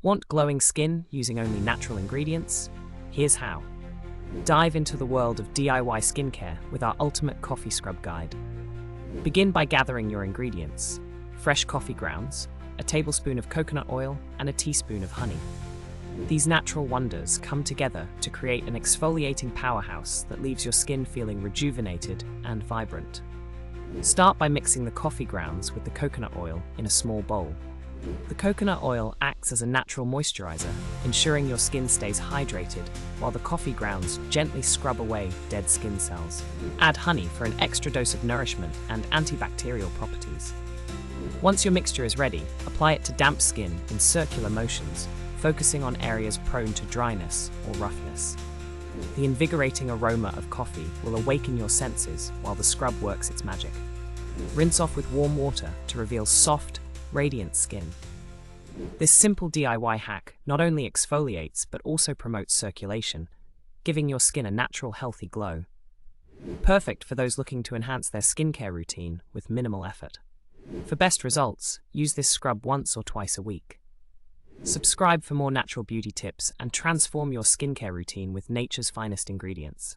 Want glowing skin using only natural ingredients? Here's how. Dive into the world of DIY skincare with our ultimate coffee scrub guide. Begin by gathering your ingredients: fresh coffee grounds, a tablespoon of coconut oil, and a teaspoon of honey. These natural wonders come together to create an exfoliating powerhouse that leaves your skin feeling rejuvenated and vibrant. Start by mixing the coffee grounds with the coconut oil in a small bowl. The coconut oil acts as a natural moisturizer, ensuring your skin stays hydrated, while the coffee grounds gently scrub away dead skin cells. Add honey for an extra dose of nourishment and antibacterial properties. Once your mixture is ready, apply it to damp skin in circular motions, focusing on areas prone to dryness or roughness. The invigorating aroma of coffee will awaken your senses while the scrub works its magic. Rinse off with warm water to reveal soft, radiant skin. This simple DIY hack not only exfoliates but also promotes circulation, giving your skin a natural, healthy glow. Perfect for those looking to enhance their skincare routine with minimal effort. For best results, use this scrub once or twice a week. Subscribe for more natural beauty tips and transform your skincare routine with nature's finest ingredients.